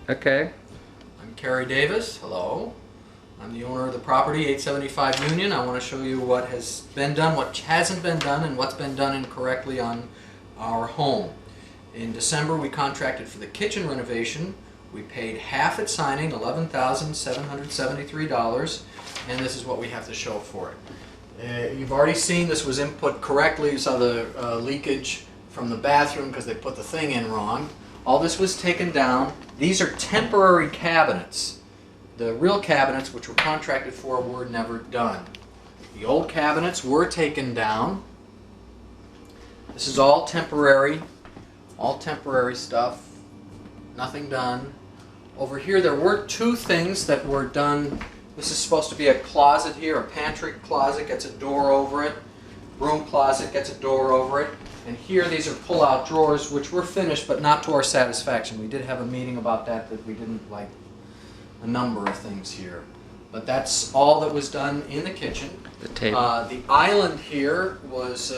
Okay. I'm Carey Davis. Hello. I'm the owner of the property, 875 Union. I want to show you what has been done, what hasn't been done, and what's been done incorrectly on our home. In December, we contracted for the kitchen renovation. We paid half at signing, $11,773, and this is what we have to show for it. You've already seen this was input correctly. You saw the leakage from the bathroom because they put the thing in wrong. All this was taken down. These are temporary cabinets. The real cabinets, which were contracted for, were never done. The old cabinets were taken down. This is all temporary stuff. Nothing done. Over here there were two things that were done. This is supposed to be a closet here. A pantry closet gets a door over it. Broom closet gets a door over it. And here these are pull-out drawers, which were finished, but not to our satisfaction. We did have a meeting about that we didn't like a number of things here. But that's all that was done in the kitchen. The table. The island here was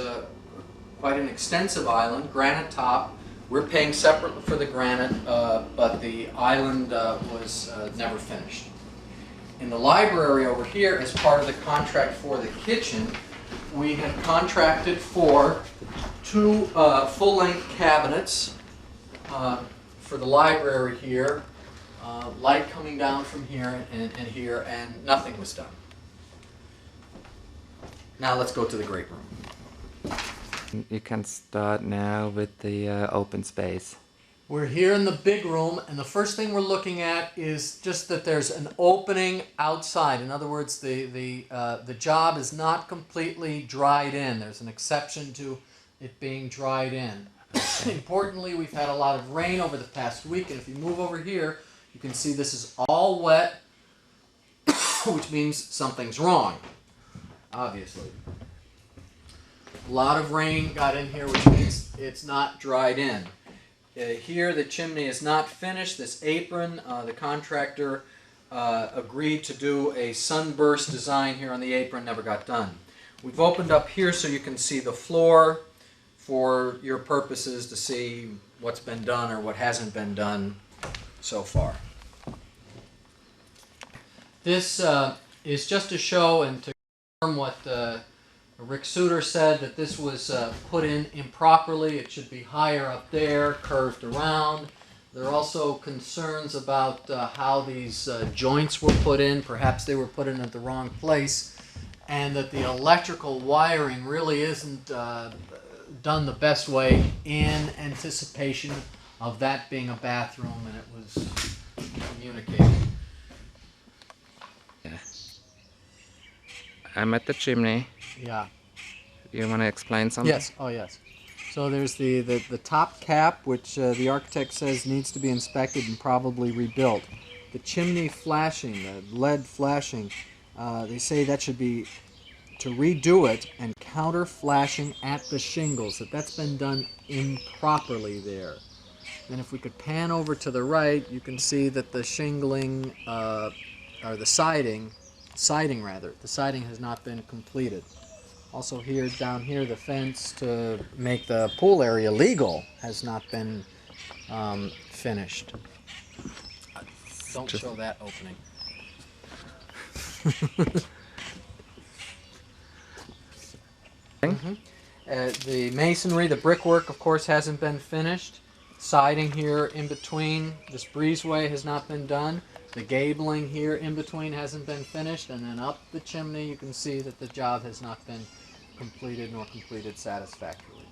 quite an extensive island, granite top. We're paying separately for the granite, but the island was never finished. In the library over here, as part of the contract for the kitchen, we had contracted for two full-length cabinets for the library here. Light coming down from here and here, and nothing was done. Now let's go to the great room. You can start now with the open space. We're here in the big room, and the first thing we're looking at is just that there's an opening outside. In other words, the job is not completely dried in. There's an exception to it being dried in. Importantly, we've had a lot of rain over the past week, and if you move over here, you can see this is all wet, which means something's wrong, obviously. A lot of rain got in here, which means it's not dried in. Here the chimney is not finished. This apron, the contractor agreed to do a sunburst design here on the apron, never got done. We've opened up here so you can see the floor for your purposes to see what's been done or what hasn't been done so far. This is just to show and to confirm what Rick Suter said, that this was put in improperly. It should be higher up there, curved around. There are also concerns about how these joints were put in. Perhaps they were put in at the wrong place, and that the electrical wiring really isn't done the best way in anticipation of that being a bathroom, and it was communicated. Yeah. I'm at the chimney. Yeah. You want to explain something? Yes. Oh, yes. So there's the top cap, which the architect says needs to be inspected and probably rebuilt. The chimney flashing, the lead flashing, they say that should be to redo it and counter flashing at the shingles. That's been done improperly there. Then if we could pan over to the right, you can see that the shingling, or the siding has not been completed. Also here, down here, the fence to make the pool area legal has not been finished. Don't show that opening. The masonry, the brickwork, of course, hasn't been finished. Siding here in between, this breezeway has not been done. The gabling here in between hasn't been finished, and then up the chimney you can see that the job has not been completed nor completed satisfactorily.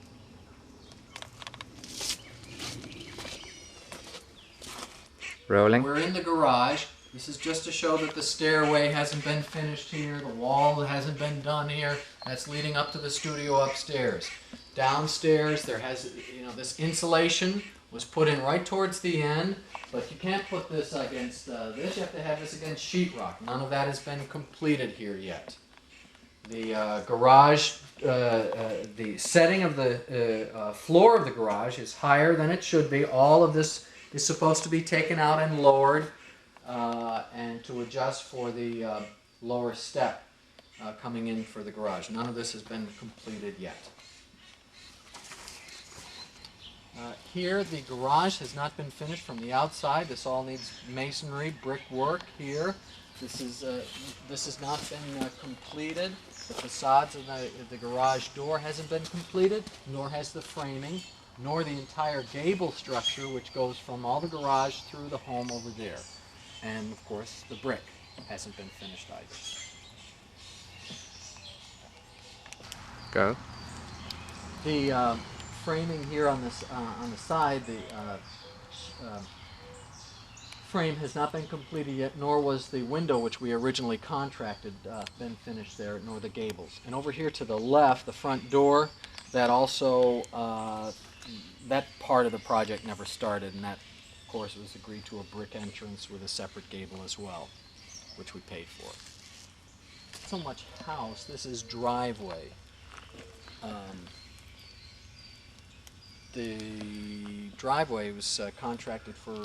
Rolling. We're in the garage. This is just to show that the stairway hasn't been finished here, the wall hasn't been done here. That's leading up to the studio upstairs. Downstairs there has, this insulation was put in right towards the end, but you can't put this against this. You have to have this against sheetrock. None of that has been completed here yet. The garage, the setting of the floor of the garage is higher than it should be. All of this is supposed to be taken out and lowered and to adjust for the lower step coming in for the garage. None of this has been completed yet. Here, the garage has not been finished from the outside. This all needs masonry, brickwork here. This has not been completed. The facades of the garage door hasn't been completed, nor has the framing, nor the entire gable structure, which goes from all the garage through the home over there. And of course, the brick hasn't been finished either. Go. The framing here on this on the side, the frame has not been completed yet, nor was the window which we originally contracted been finished there, nor the gables. And over here to the left, the front door, that also that part of the project never started, and that, of course, was agreed to a brick entrance with a separate gable as well, which we paid for. Not so much house. This is driveway. The driveway was contracted for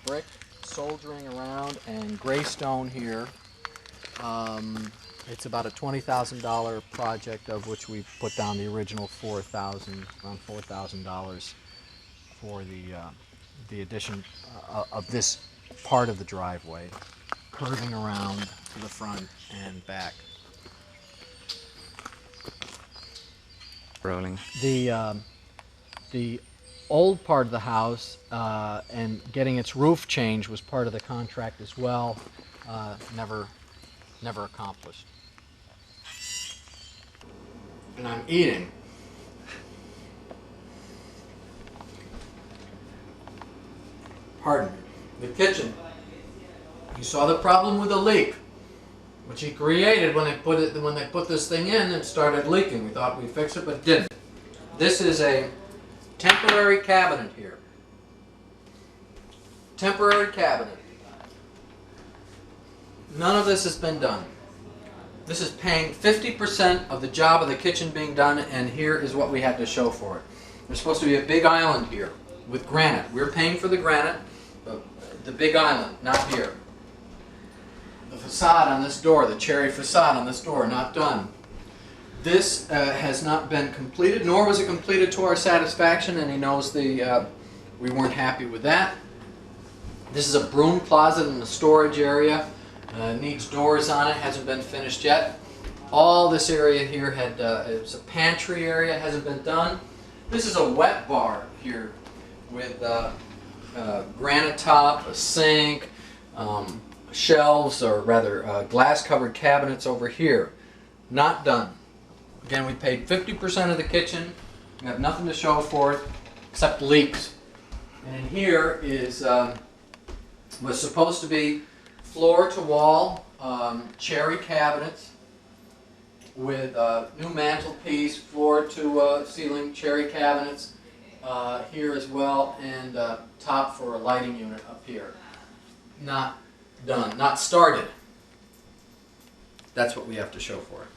brick, soldering around, and gray stone here. It's about a $20,000 project, of which we put down the original around $4,000 for the addition of this part of the driveway, curving around to the front and back. Rolling. The old part of the house and getting its roof changed was part of the contract as well. Never accomplished. And I'm eating. Pardon me. The kitchen. You saw the problem with the leak, which he created when they put this thing in and started leaking. We thought we'd fix it, but it didn't. This is a temporary cabinet here. Temporary cabinet. None of this has been done. This is paying 50% of the job of the kitchen being done, and here is what we had to show for it. There's supposed to be a big island here with granite. We're paying for the granite, but the big island, not here. The facade on this door, the cherry facade on this door, not done. This has not been completed, nor was it completed to our satisfaction, and he knows we weren't happy with that. This is a broom closet in the storage area. Needs doors on it, hasn't been finished yet. All this area here it's a pantry area, hasn't been done. This is a wet bar here with granite top, a sink, shelves, or rather glass-covered cabinets over here. Not done. Again, we paid 50% of the kitchen. We have nothing to show for it except leaks. And in here is was supposed to be floor-to-wall cherry cabinets with new mantelpiece, floor-to-ceiling cherry cabinets here as well, and top for a lighting unit up here. Not done, not started. That's what we have to show for it.